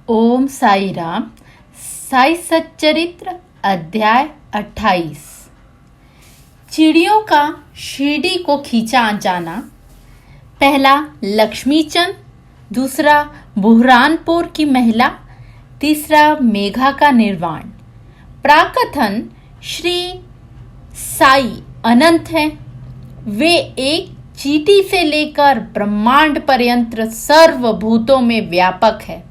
ओम साई राम। साई सच्चरित्र अध्याय 28। चिड़ियों का शिरडी को खींचा जाना। पहला लक्ष्मीचंद, दूसरा बुरहानपुर की महिला, तीसरा मेघा का निर्वाण। प्राकथन श्री साई अनंत हैं। वे एक चींटी से लेकर ब्रह्मांड पर्यंत सर्वभूतों में व्यापक है।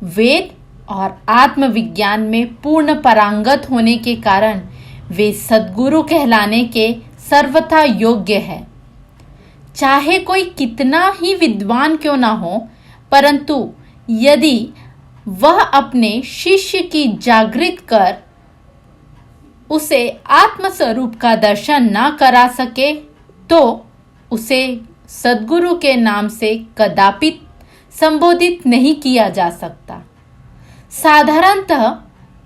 वेद और आत्मविज्ञान में पूर्ण पारंगत होने के कारण वे सद्गुरु कहलाने के सर्वथा योग्य है। चाहे कोई कितना ही विद्वान क्यों ना हो, परंतु यदि वह अपने शिष्य की जागृत कर उसे आत्मस्वरूप का दर्शन ना करा सके तो उसे सद्गुरु के नाम से कदापि संबोधित नहीं किया जा सकता। साधारणतः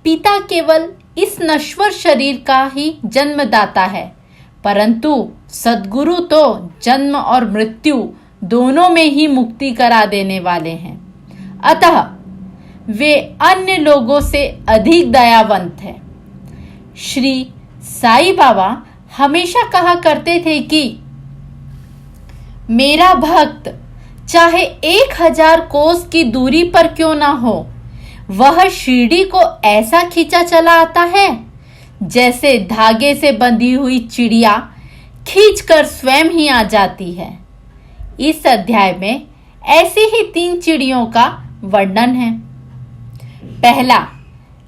पिता केवल इस नश्वर शरीर का ही जन्मदाता है, परंतु सद्गुरु तो जन्म और मृत्यु दोनों में ही मुक्ति करा देने वाले हैं। अतः वे अन्य लोगों से अधिक दयावंत हैं। श्री साई बाबा हमेशा कहा करते थे कि मेरा भक्त चाहे 1000 कोस की दूरी पर क्यों ना हो, वह शिरडी को ऐसा खींचा चला आता है जैसे धागे से बंधी हुई चिड़िया खींचकर स्वयं ही आ जाती है। इस अध्याय में ऐसी ही 3 चिड़ियों का वर्णन है। पहला,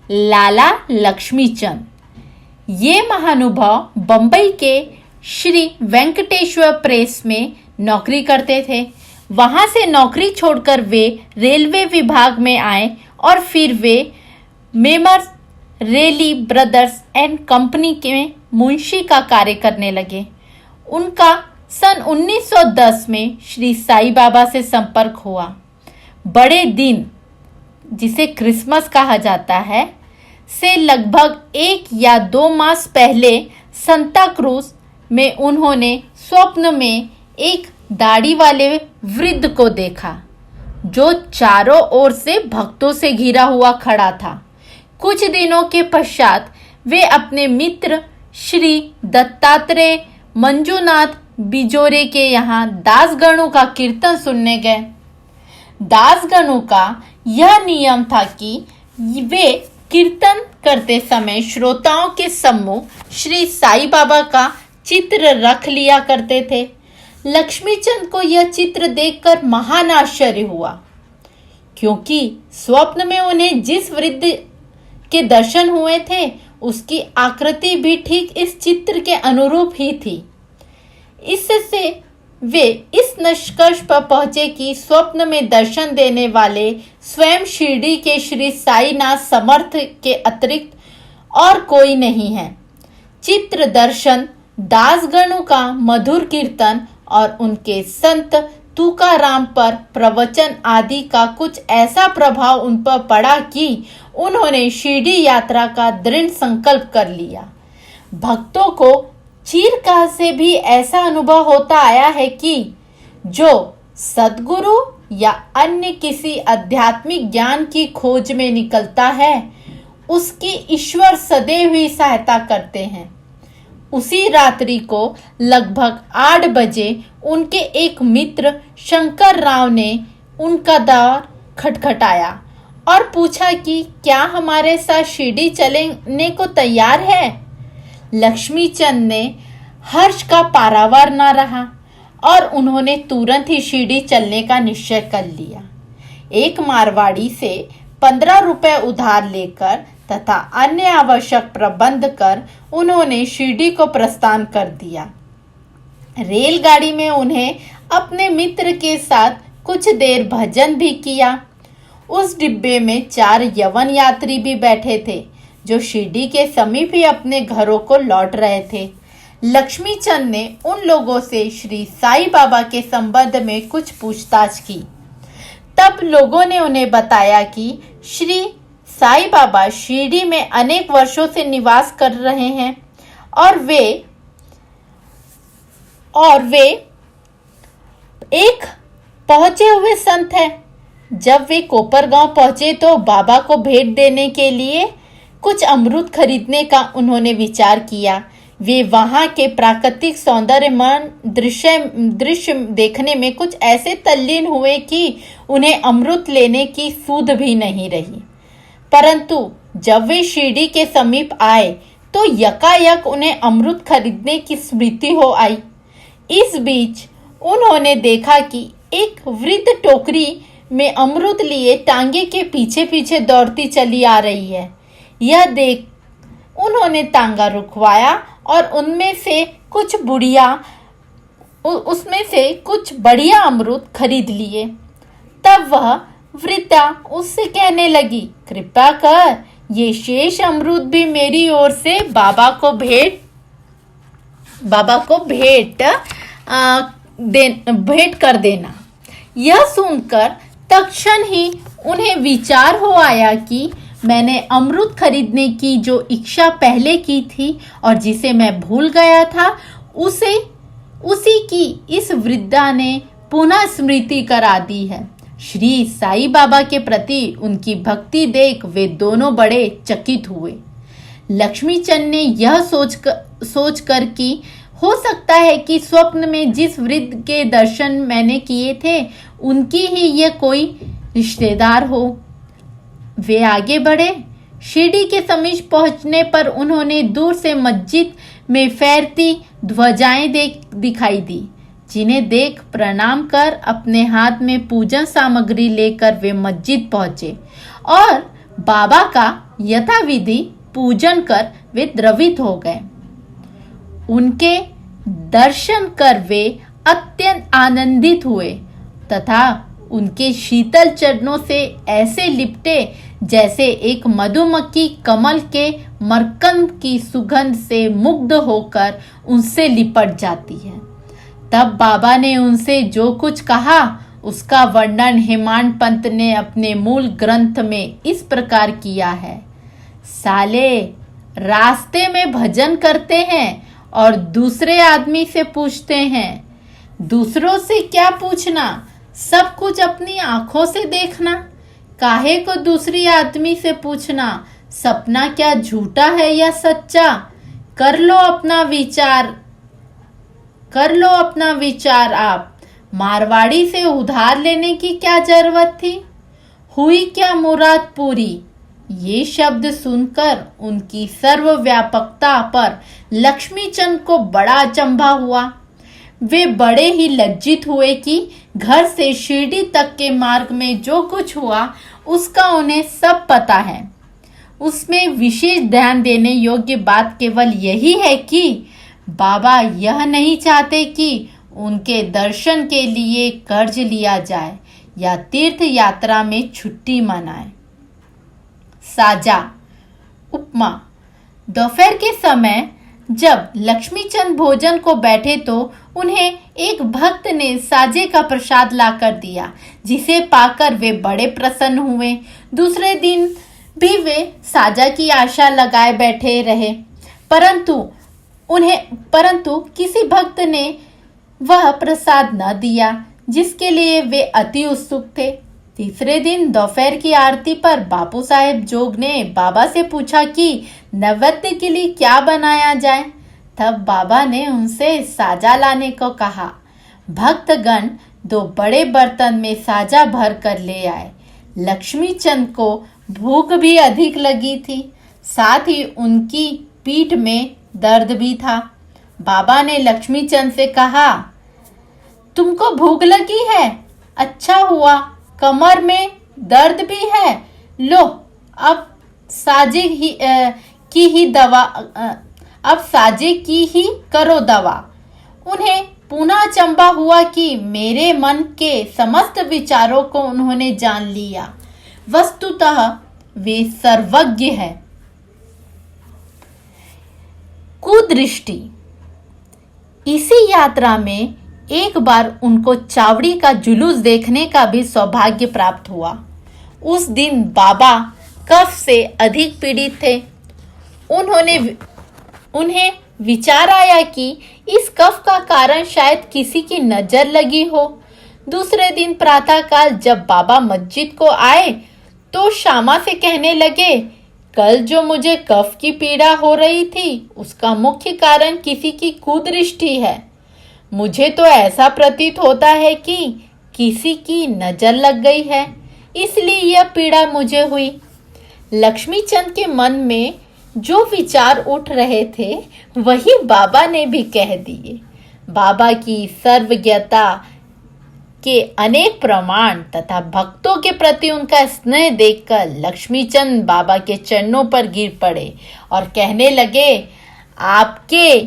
लाला लक्ष्मीचंद। ये महानुभाव बंबई के श्री वेंकटेश्वर प्रेस में नौकरी करते थे। वहां से नौकरी छोड़कर वे रेलवे विभाग में आए और फिर वे मेमर रेली ब्रदर्स एंड कंपनी के मुंशी का कार्य करने लगे। उनका सन 1910 में श्री साई बाबा से संपर्क हुआ। बड़े दिन, जिसे क्रिसमस कहा जाता है, से लगभग 1 या 2 मास पहले संता क्रूज में उन्होंने स्वप्न में एक दाढ़ी वाले वृद्ध को देखा जो चारों ओर से भक्तों से घिरा हुआ खड़ा था। कुछ दिनों के पश्चात वे अपने मित्र श्री दत्तात्रेय मंजुनाथ बिजोरे के यहाँ दासगणों का कीर्तन सुनने गए। दासगणों का यह नियम था कि वे कीर्तन करते समय श्रोताओं के सम्मुख श्री साई बाबा का चित्र रख लिया करते थे। लक्ष्मीचंद को यह चित्र देखकर महान आश्चर्य हुआ, क्योंकि स्वप्न में उन्हें जिस वृद्ध के दर्शन हुए थे उसकी आकृति भी ठीक इस चित्र के अनुरूप ही थी। इससे वे इस निष्कर्ष पर पहुंचे कि स्वप्न में दर्शन देने वाले स्वयं शिरडी के श्री साईनाथ समर्थ के अतिरिक्त और कोई नहीं है। चित्र दर्शन, दासगणों का मधुर कीर्तन और उनके संत तुकाराम पर प्रवचन आदि का कुछ ऐसा प्रभाव उन पर पड़ा कि उन्होंने शिरडी यात्रा का दृढ़ संकल्प कर लिया। भक्तों को चिरकाल से भी ऐसा अनुभव होता आया है कि जो सद्गुरु या अन्य किसी आध्यात्मिक ज्ञान की खोज में निकलता है, उसकी ईश्वर सदैव ही सहायता करते हैं। उसी रात्रि को लगभग 8 बजे उनके एक मित्र शंकर राव ने उनका द्वार खटखटाया और पूछा कि क्या हमारे साथ शिरडी चलने को तैयार है। लक्ष्मीचंद ने हर्ष का पारावार न रहा और उन्होंने तुरंत ही शिरडी चलने का निश्चय कर लिया। एक मारवाड़ी से 15 रुपए उधार लेकर तथा अन्य आवश्यक प्रबंध कर उन्होंने शिरडी को प्रस्थान कर दिया। रेलगाड़ी में उन्हें अपने मित्र के साथ कुछ देर भजन भी किया। उस डिब्बे में 4 यवन यात्री भी बैठे थे जो शिरडी के समीप ही अपने घरों को लौट रहे थे। लक्ष्मीचंद ने उन लोगों से श्री साई बाबा के संबंध में कुछ पूछताछ की। तब लोगों ने उन्हें बताया कि श्री साई बाबा शिरडी में अनेक वर्षों से निवास कर रहे हैं और वे एक पहुंचे हुए संत हैं जब वे कोपरगांव पहुंचे तो बाबा को भेंट देने के लिए कुछ अमरूद खरीदने का उन्होंने विचार किया। वे वहां के प्राकृतिक सौंदर्यमय दृश्य देखने में कुछ ऐसे तल्लीन हुए कि उन्हें अमरूद लेने की सूध भी नहीं रही। परंतु जब वे शिरडी के समीप आए तो यकायक उन्हें अमरूद खरीदने की स्मृति हो आई। इस बीच उन्होंने देखा कि एक वृद्ध टोकरी में अमरूद लिए टांगे के पीछे पीछे दौड़ती चली आ रही है। यह देख उन्होंने तांगा रुकवाया और उसमें से कुछ बढ़िया अमरूद खरीद लिए। तब वह वृद्धा उससे कहने लगी, कृपया कर ये शेष अमरूद भी मेरी ओर से बाबा को भेंट कर देना। यह सुनकर तत्क्षण ही उन्हें विचार हो आया कि मैंने अमरूद खरीदने की जो इच्छा पहले की थी और जिसे मैं भूल गया था, उसी की इस वृद्धा ने पुनः स्मृति करा दी है। श्री साईं बाबा के प्रति उनकी भक्ति देख वे दोनों बड़े चकित हुए। लक्ष्मीचंद ने यह सोचकर कि हो सकता है कि स्वप्न में जिस वृद्ध के दर्शन मैंने किए थे उनकी ही ये कोई रिश्तेदार हो। वे आगे बढ़े। शिरडी के समीप पहुंचने पर उन्होंने दूर से मस्जिद में फहरती ध्वजाएं दिखाई दी, जिन्हें देख प्रणाम कर अपने हाथ में पूजन सामग्री लेकर वे मस्जिद पहुंचे और बाबा का यथाविधि पूजन कर वे द्रवित हो गए। उनके दर्शन कर वे अत्यंत आनंदित हुए तथा उनके शीतल चरणों से ऐसे लिपटे जैसे एक मधुमक्खी कमल के मरकंद की सुगंध से मुग्ध होकर उनसे लिपट जाती है। तब बाबा ने उनसे जो कुछ कहा उसका वर्णन हेमाड पंत ने अपने मूल ग्रंथ में इस प्रकार किया है। साले रास्ते में भजन करते हैं और दूसरे आदमी से पूछते हैं। दूसरों से क्या पूछना, सब कुछ अपनी आंखों से देखना। काहे को दूसरी आदमी से पूछना, सपना क्या झूठा है या सच्चा। कर लो अपना विचार आप। मारवाड़ी से उधार लेने की क्या जरूरत थी, हुई क्या मुराद पूरी। ये शब्द सुनकर उनकी सर्वव्यापकता पर लक्ष्मीचंद को बड़ा अचंभा हुआ। वे बड़े ही लज्जित हुए कि घर से शिरडी तक के मार्ग में जो कुछ हुआ उसका उन्हें सब पता है। उसमें विशेष ध्यान देने योग्य बात केवल यही है कि बाबा यह नहीं चाहते कि उनके दर्शन के लिए कर्ज लिया जाए या तीर्थ यात्रा में छुट्टी मनाए। साजा उपमा। दोपहर के समय जब लक्ष्मीचंद भोजन को बैठे तो उन्हें एक भक्त ने साजे का प्रसाद लाकर दिया, जिसे पाकर वे बड़े प्रसन्न हुए। दूसरे दिन भी वे साजा की आशा लगाए बैठे रहे, परंतु किसी भक्त ने वह प्रसाद न दिया, जिसके लिए वे अति उत्सुक थे। तीसरे दिन दोपहर की आरती पर बापू साहेब जोग ने बाबा से पूछा कि नैवेद्य के लिए क्या बनाया जाए। तब बाबा ने उनसे साजा लाने को कहा। भक्तगण 2 बड़े बर्तन में साजा भर कर ले आए। लक्ष्मीचंद को भूख भी अधिक लगी थी, साथ ही उनकी पीठ में दर्द भी था। बाबा ने लक्ष्मीचंद से कहा, तुमको भूख लगी है, अच्छा हुआ, कमर में दर्द भी है, लो अब साजे की ही करो दवा। उन्हें पुनः अचंभा हुआ कि मेरे मन के समस्त विचारों को उन्होंने जान लिया। वस्तुतः वे सर्वज्ञ है। कुदृष्टि। इसी यात्रा में एक बार उनको चावड़ी का जुलूस देखने का भी सौभाग्य प्राप्त हुआ। उस दिन बाबा कफ से अधिक पीड़ित थे। उन्हें विचार आया कि इस कफ का कारण शायद किसी की नजर लगी हो, दूसरे दिन प्रातःकाल जब बाबा मस्जिद को आए तो श्यामा से कहने लगे, कल जो मुझे कफ की पीड़ा हो रही थी उसका मुख्य कारण किसी की कुदृष्टि है। मुझे तो ऐसा प्रतीत होता है कि किसी की नजर लग गई है, इसलिए यह पीड़ा मुझे हुई। लक्ष्मीचंद के मन में जो विचार उठ रहे थे वही बाबा ने भी कह दिए। बाबा की सर्वज्ञता के अनेक प्रमाण तथा भक्तों के प्रति उनका स्नेह देखकर लक्ष्मीचंद बाबा के चरणों पर गिर पड़े और कहने लगे, आपके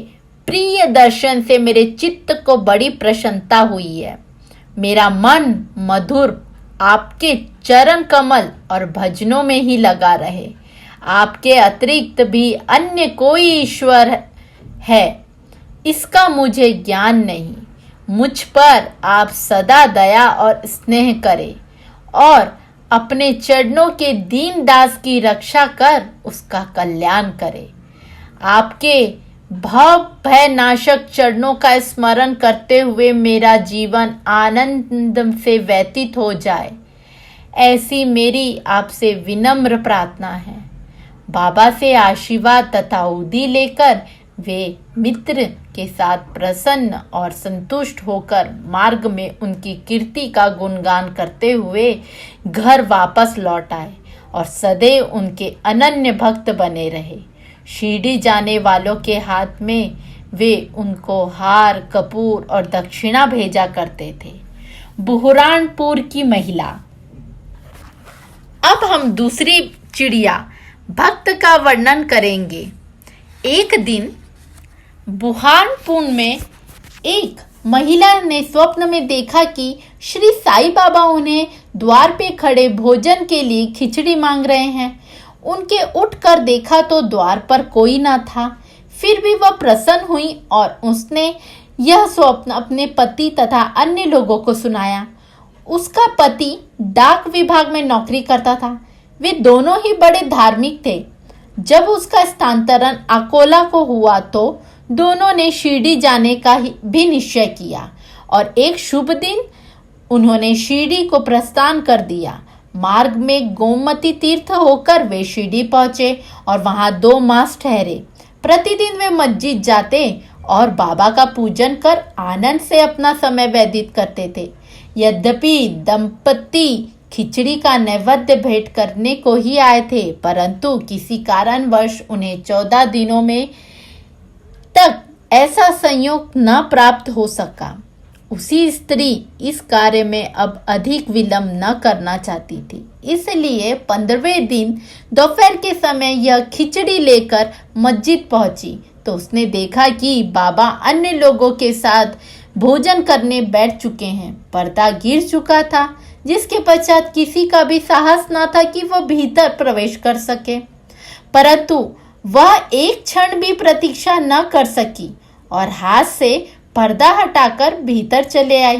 प्रिय दर्शन से मेरे चित्त को बड़ी प्रसन्नता हुई है। मेरा मन मधुर आपके चरण कमल और भजनों में ही लगा रहे। आपके अतिरिक्त भी अन्य कोई ईश्वर है इसका मुझे ज्ञान नहीं। मुझ पर आप सदा दया और स्नेह करें और अपने चरणों के दीन दास की रक्षा कर उसका कल्याण करें। आपके भव भय नाशक चरणों का स्मरण करते हुए मेरा जीवन आनंद से व्यतीत हो जाए, ऐसी मेरी आपसे विनम्र प्रार्थना है। बाबा से आशीर्वाद तथा उदी लेकर वे मित्र के साथ प्रसन्न और संतुष्ट होकर मार्ग में उनकी कीर्ति का गुणगान करते हुए घर वापस लौट आए और सदैव उनके अनन्य भक्त बने रहे। शिरडी जाने वालों के हाथ में वे उनको हार कपूर और दक्षिणा भेजा करते थे। बुहरानपुर की महिला। अब हम दूसरी चिड़िया भक्त का वर्णन करेंगे। एक दिन बुरहानपुर में एक महिला ने स्वप्न में देखा कि श्री साईं बाबा उन्हें द्वार पे खड़े भोजन के लिए खिचड़ी मांग रहे हैं। उनके उठकर देखा तो द्वार पर कोई ना था। फिर भी वह प्रसन्न हुई और उसने यह स्वप्न अपने पति तथा अन्य लोगों को सुनाया। उसका पति डाक विभाग में नौकरी करता था। वे दोनों ही बड़े धार्मिक थे। जब उसका स्थानांतरण अकोला को हुआ तो दोनों ने शिरडी जाने का भी निश्चय किया और एक शुभ दिन उन्होंने शिरडी को प्रस्थान कर दिया। मार्ग में गोमती तीर्थ होकर वे शिरडी पहुंचे और वहां 2 मास ठहरे। प्रतिदिन वे मस्जिद जाते और बाबा का पूजन कर आनंद से अपना समय व्यतीत करते थे। यद्यपि दंपति खिचड़ी का नैवेद्य भेंट करने को ही आए थे, परंतु किसी कारणवश उन्हें 14 दिनों में तक ऐसा संयोग न प्राप्त हो सका। उसी स्त्री इस कार्य में अब अधिक विलंब न करना चाहती थी, इसलिए 15वें दिन दोपहर के समय यह खिचड़ी लेकर मस्जिद पहुंची तो उसने देखा कि बाबा अन्य लोगों के साथ भोजन करने बैठ चुके हैं। पर्दा गिर चुका था, जिसके पश्चात किसी का भी साहस न था कि वह भीतर प्रवेश कर सके, परंतु वह एक क्षण भी प्रतीक्षा न कर सकी और हाथ से पर्दा हटाकर भीतर चले आई।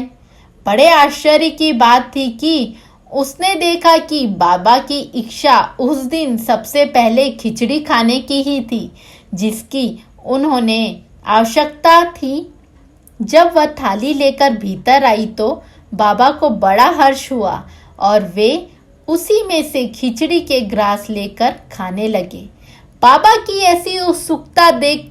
बड़े आश्चर्य की बात थी कि उसने देखा कि बाबा की इच्छा उस दिन सबसे पहले खिचड़ी खाने की ही थी, जिसकी उन्होंने आवश्यकता थी। जब वह थाली लेकर भीतर आई तो बाबा को बड़ा हर्ष हुआ और वे उसी में से खिचड़ी के ग्रास लेकर खाने लगे। बाबा की ऐसी उत्सुकता देख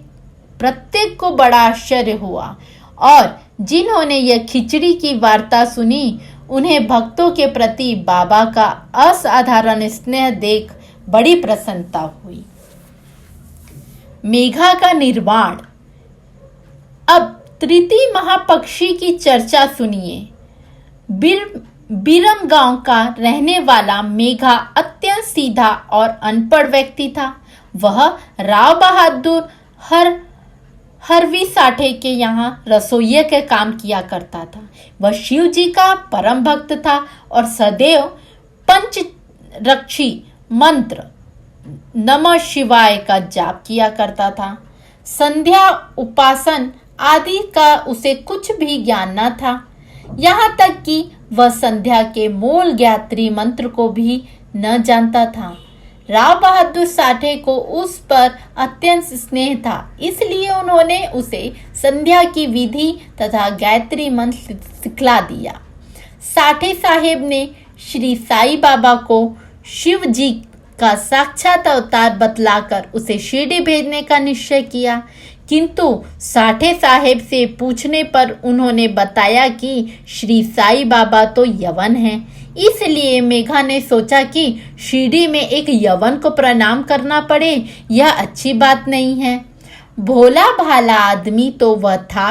प्रत्येक को बड़ा आश्चर्य हुआ और जिन्होंने यह खिचड़ी की वार्ता सुनी उन्हें भक्तों के प्रति बाबा का असाधारण स्नेह देख बड़ी प्रसन्नता हुई। मेघा का निर्वाण। अब तृतीय महापक्षी की चर्चा सुनिए। बिरम गांव का रहने वाला मेघा अत्यंत सीधा और अनपढ़ व्यक्ति था। वह राव बहादुर हरवी साठे के यहाँ रसोइये के काम किया करता था। वह शिव जी का परम भक्त था और सदैव पंचरक्षी मंत्र नमः शिवाय का जाप किया करता था। संध्या उपासन आदि का उसे कुछ भी ज्ञान न था। यहाँ तक कि वह संध्या के मूल गायत्री मंत्र को भी न जानता था। राव बहादुर साठे को उस पर अत्यंत स्नेह था, इसलिए उन्होंने उसे संध्या की विधि तथा गायत्री मंत्र सिखला दिया। साठे साहेब ने श्री साईं बाबा को शिव जी का साक्षात अवतार बतलाकर उसे शिरडी भेजने का निश्चय किया, किंतु साठे साहेब से पूछने पर उन्होंने बताया कि श्री साईं बाबा तो यवन हैं। इसलिए मेघा ने सोचा कि शिरडी में एक यवन को प्रणाम करना पड़े, यह अच्छी बात नहीं है। भोला भाला आदमी तो वह था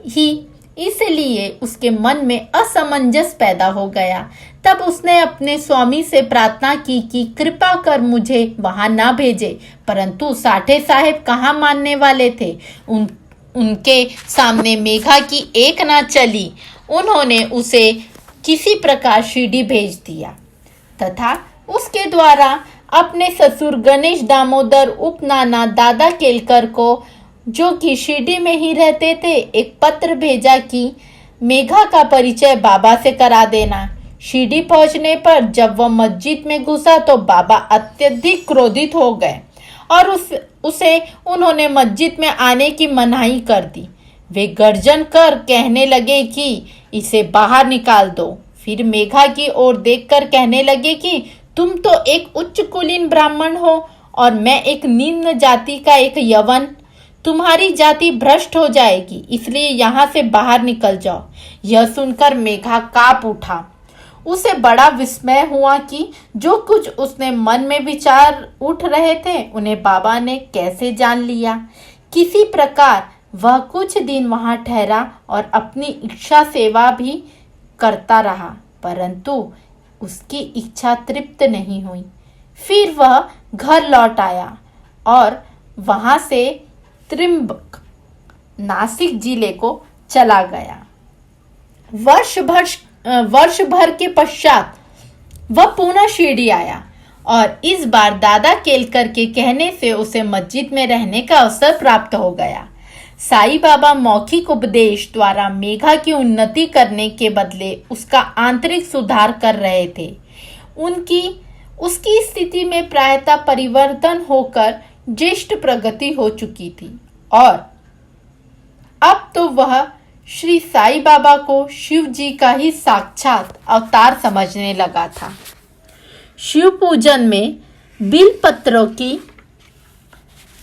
ही, इसलिए उसके मन में असमंजस पैदा हो गया। तब उसने अपने स्वामी से प्रार्थना की कि कृपा कर मुझे वहां ना भेजे, परंतु साठे साहेब कहाँ मानने वाले थे। उनके सामने मेघा की एक ना चली। उन्होंने उसे किसी प्रकार शिरडी भेज दिया तथा उसके द्वारा अपने ससुर गणेश दामोदर उपनाना दादा केलकर को, जो कि शिरडी में ही रहते थे, एक पत्र भेजा कि मेघा का परिचय बाबा से करा देना। शिरडी पहुंचने पर जब वह मस्जिद में घुसा तो बाबा अत्यधिक क्रोधित हो गए और उसे उन्होंने मस्जिद में आने की मनाही कर दी। वे गर्जन कर कहने लगे कि इसे बाहर निकाल दो। फिर मेघा की ओर देखकर कहने लगे कि तुम तो एक उच्च कुलीन ब्राह्मण हो और मैं एक निम्न जाति का एक यवन। तुम्हारी जाति भ्रष्ट हो जाएगी, इसलिए यहाँ से बाहर निकल जाओ। यह सुनकर मेघा कांप उठा। उसे बड़ा विस्मय हुआ कि जो कुछ उसने मन में विचार उठ रहे थे उन्हें बाबा ने कैसे जान लिया। किसी प्रकार वह कुछ दिन वहां ठहरा और अपनी इच्छा सेवा भी करता रहा, परंतु उसकी इच्छा तृप्त नहीं हुई। फिर वह घर लौट आया और वहां से त्रिंबक नासिक जिले को चला गया। वर्ष भर के पश्चात वह पुनः शिरडी आया और इस बार दादा केलकर के कहने से उसे मस्जिद में रहने का अवसर प्राप्त हो गया। साईं बाबा मौखिक उपदेश द्वारा मेघा की उन्नति करने के बदले उसका आंतरिक सुधार कर रहे थे। उसकी स्थिति में प्रायतः परिवर्तन होकर ज्येष्ठ प्रगति हो चुकी थी और अब तो वह श्री साईं बाबा को शिव जी का ही साक्षात अवतार समझने लगा था। शिव पूजन में बिल पत्रों की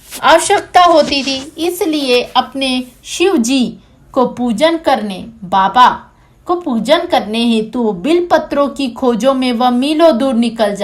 आवश्यकता होती थी, इसलिए अपने शिव जी को पूजन करने बाबा को पूजन करने हेतु बिल पत्रों की खोजों में वह मीलों दूर निकल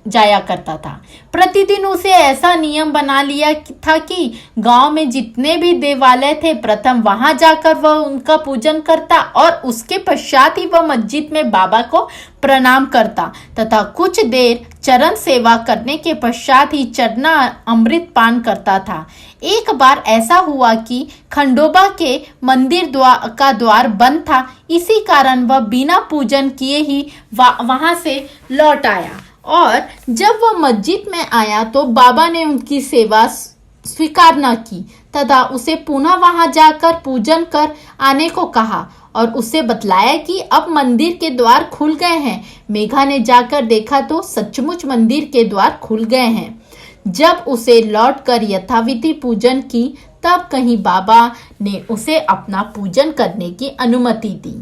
जाया करता था। प्रतिदिन उसे ऐसा नियम बना लिया था कि गांव में जितने भी देवालय थे प्रथम वहां जाकर वह उनका पूजन करता और उसके पश्चात ही वह मस्जिद में बाबा को प्रणाम करता तथा कुछ देर चरण सेवा करने के पश्चात ही चरना अमृत पान करता था। एक बार ऐसा हुआ कि खंडोबा के मंदिर का द्वार बंद था, इसी कारण वह बिना पूजन किए ही वहां से लौट आया और जब वह मस्जिद में आया तो बाबा ने उनकी सेवा स्वीकार न की तथा उसे पुनः वहां जाकर पूजन कर आने को कहा और उसे बतलाया कि अब मंदिर के द्वार खुल गए हैं। मेघा ने जाकर देखा तो सचमुच मंदिर के द्वार खुल गए हैं। जब उसे लौटकर यथाविधि पूजन की तब कहीं बाबा ने उसे अपना पूजन करने की अनुमति दी।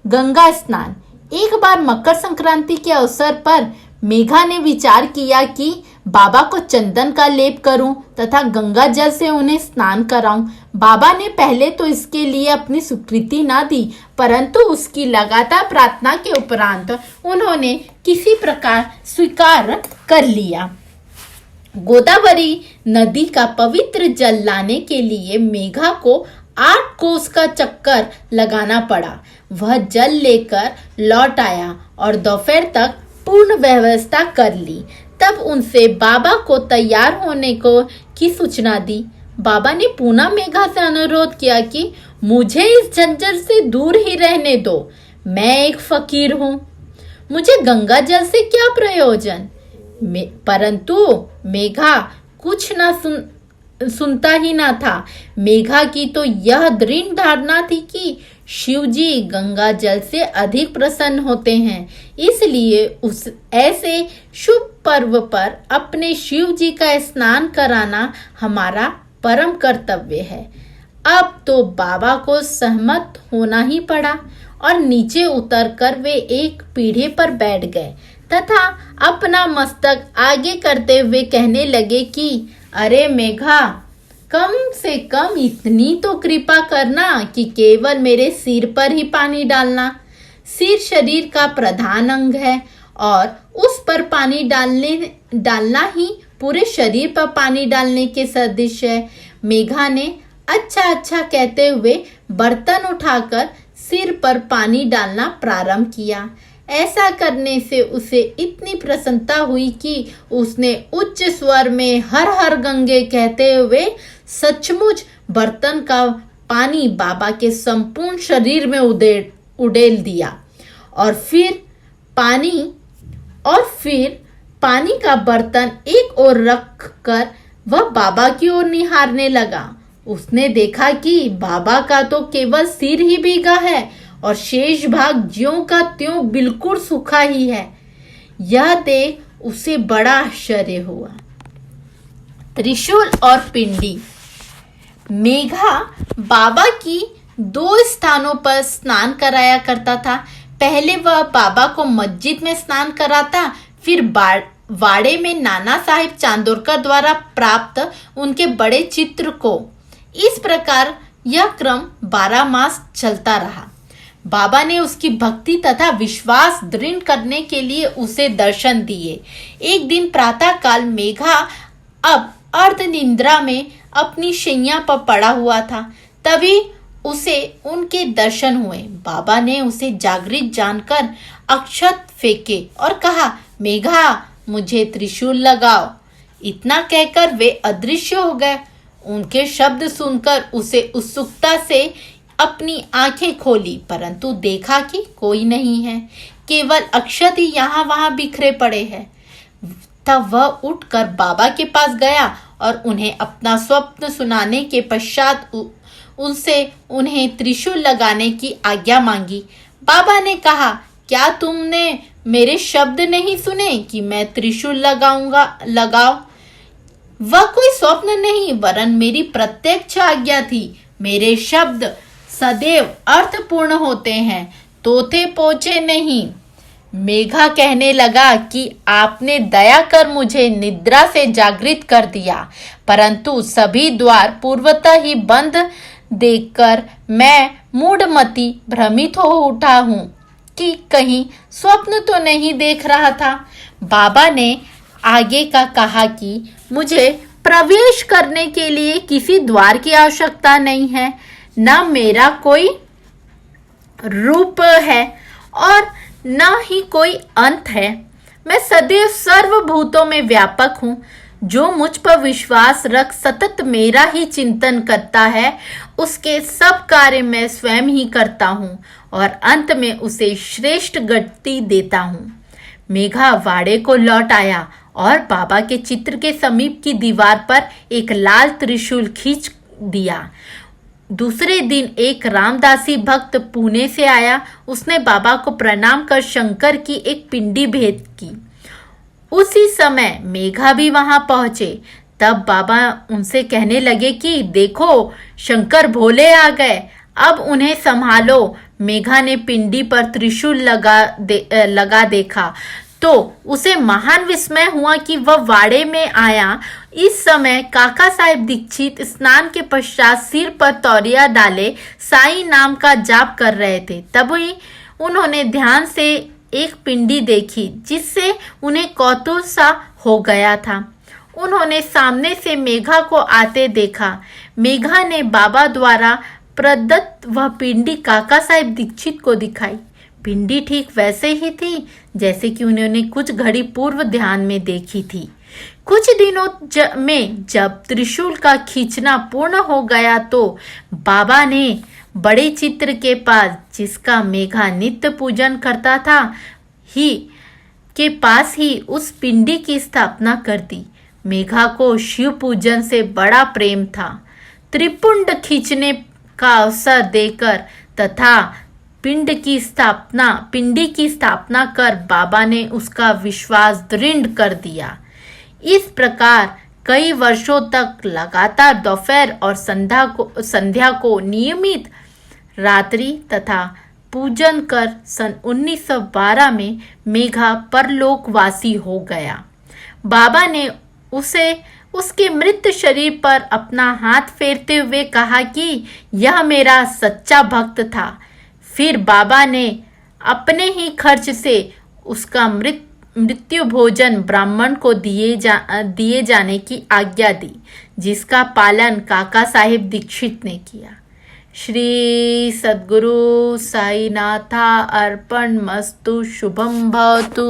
गंगा स्नान। एक बार मकर संक्रांति के अवसर पर मेघा ने विचार किया कि बाबा को चंदन का लेप करूं तथा गंगा जल से उन्हें स्नान कराऊं। बाबा ने पहले तो इसके लिए अपनी स्वीकृति ना दी, परंतु उसकी लगातार प्रार्थना के उपरांत उन्होंने किसी प्रकार स्वीकार कर लिया। गोदावरी नदी का पवित्र जल लाने के लिए मेघा को 8 कोस का चक्कर लगाना पड़ा। वह जल लेकर लौट आया और दोपहर तक पूर्ण व्यवस्था कर ली। तब उनसे बाबा को तैयार होने की सूचना दी। बाबा ने पुनः मेघा से अनुरोध किया कि मुझे इस झंझट से दूर ही रहने दो। मैं एक फकीर हूँ, मुझे गंगा जल से क्या प्रयोजन। परंतु मेघा कुछ ना सुनता ही ना था। मेघा की तो यह दृढ़ धारणा थी कि शिव जी गंगा जल से अधिक प्रसन्न होते हैं, इसलिए उस ऐसे शुभ पर्व पर अपने शिव जी का स्नान कराना हमारा परम कर्तव्य है। अब तो बाबा को सहमत होना ही पड़ा और नीचे उतरकर वे एक पीढ़े पर बैठ गए तथा अपना मस्तक आगे करते हुए कहने लगे कि अरे मेघा, कम से कम इतनी तो कृपा करना कि केवल मेरे सिर पर ही पानी डालना। सिर शरीर का प्रधान अंग है और उस पर पानी डालना ही पूरे शरीर पर पानी डालने के सदृश है। मेघा ने अच्छा कहते हुए बर्तन उठाकर सिर पर पानी डालना प्रारंभ किया। ऐसा करने से उसे इतनी प्रसन्नता हुई कि उसने उच्च स्वर में हर हर गंगे कहते हुए सचमुच बर्तन का पानी बाबा के संपूर्ण शरीर में उड़ेल दिया और फिर पानी का बर्तन एक ओर रख कर वह बाबा की ओर निहारने लगा। उसने देखा कि बाबा का तो केवल सिर ही भीगा है और शेष भाग ज्यों का त्यों बिल्कुल सूखा ही है। यह देख उसे बड़ा आश्चर्य हुआ। त्रिशूल और पिंडी। मेघा बाबा की 2 स्थानों पर स्नान कराया करता था। पहले वह बाबा को मस्जिद में स्नान कराता, फिर वाड़े में नाना साहिब चांदोरकर द्वारा प्राप्त उनके बड़े चित्र को। इस प्रकार यह क्रम 12 मास चलता रहा। बाबा ने उसकी भक्ति तथा विश्वास दृढ़ करने के लिए उसे दर्शन दिए। एक दिन प्रातः काल मेघा अब अर्ध निद्रा में अपनी शैया पर पड़ा हुआ था, तभी उसे उनके दर्शन हुए। बाबा ने उसे जागृत जानकर अक्षत फेंके और कहा, मेघा, मुझे त्रिशूल लगाओ। इतना कहकर वे अदृश्य हो गए। उनके शब्द सुनकर उसे उत्सुकता से अपनी आंखें खोली, परंतु देखा कि कोई नहीं है, केवल अक्षत ही यहाँ वहां बिखरे पड़े हैं। तब वह उठकर बाबा के पास गया और उन्हें अपना स्वप्न सुनाने के पश्चात उनसे उन्हें त्रिशूल लगाने की आज्ञा मांगी। बाबा ने कहा, क्या तुमने मेरे शब्द नहीं सुने कि मैं त्रिशूल लगाओ? वह कोई स्वप्न नहीं वरन मेरी प्रत्यक्ष आज्ञा थी। मेरे शब्द सदैव अर्थपूर्ण होते हैं, तोते पोचे नहीं। मेघा कहने लगा कि आपने दया कर मुझे निद्रा से जागृत कर दिया, परंतु सभी द्वार पूर्वतः ही बंद देखकर मैं मूढ़मती भ्रमित हो उठा हूँ कि कहीं स्वप्न तो नहीं देख रहा था। बाबा ने आगे का कहा कि मुझे प्रवेश करने के लिए किसी द्वार की आवश्यकता नहीं है, न मेरा कोई रूप है और न ही कोई अंत है। मैं सदैव सर्वभूतों में व्यापक हूँ। जो मुझ पर विश्वास रख सतत मेरा ही चिंतन करता है, उसके सब कार्य मैं स्वयं ही करता हूँ और अंत में उसे श्रेष्ठ गति देता हूँ। मेघा वाड़े को लौट आया और बाबा के चित्र के समीप की दीवार पर एक लाल त्रिशूल खींच दिया। दूसरे दिन एक रामदासी भक्त पुणे से आया। उसने बाबा को प्रणाम कर शंकर की एक पिंडी भेंट की। उसी समय मेघा भी वहां पहुंचे। तब बाबा उनसे कहने लगे कि देखो, शंकर भोले आ गए, अब उन्हें संभालो। मेघा ने पिंडी पर त्रिशूल लगा देखा तो उसे महान विस्मय हुआ कि वह वाड़े में आया। इस समय काका साहेब दीक्षित स्नान के पश्चात सिर पर तौलिया डाले साईं नाम का जाप कर रहे थे। तभी उन्होंने ध्यान से एक पिंडी देखी जिससे उन्हें कौतूहल सा हो गया था। उन्होंने सामने से मेघा को आते देखा। मेघा ने बाबा द्वारा प्रदत्त वह पिंडी काका साहेब दीक्षित को दिखाई। पिंडी ठीक वैसे ही थी जैसे कि उन्होंने कुछ घड़ी पूर्व ध्यान में देखी थी। कुछ दिनों में जब त्रिशूल का खींचना पूर्ण हो गया तो बाबा ने बड़े चित्र के पास, जिसका मेघा नित्य पूजन करता था, के पास ही उस पिंडी की स्थापना कर दी। मेघा को शिव पूजन से बड़ा प्रेम था। त्रिपुंड खींचने का अवसर देकर तथा पिंडी की स्थापना कर बाबा ने उसका विश्वास दृढ़ कर दिया। इस प्रकार कई वर्षों तक लगातार दोपहर और संध्या को नियमित रात्रि तथा पूजन कर सन 1912 में मेघा परलोकवासी हो गया। बाबा ने उसे उसके मृत शरीर पर अपना हाथ फेरते हुए कहा कि यह मेरा सच्चा भक्त था। फिर बाबा ने अपने ही खर्च से उसका मृत्यु भोजन ब्राह्मण को दिए जाने की आज्ञा दी, जिसका पालन काका साहिब दीक्षित ने किया। श्री सद्गुरु साईनाथा अर्पण मस्तु। शुभम भवतु।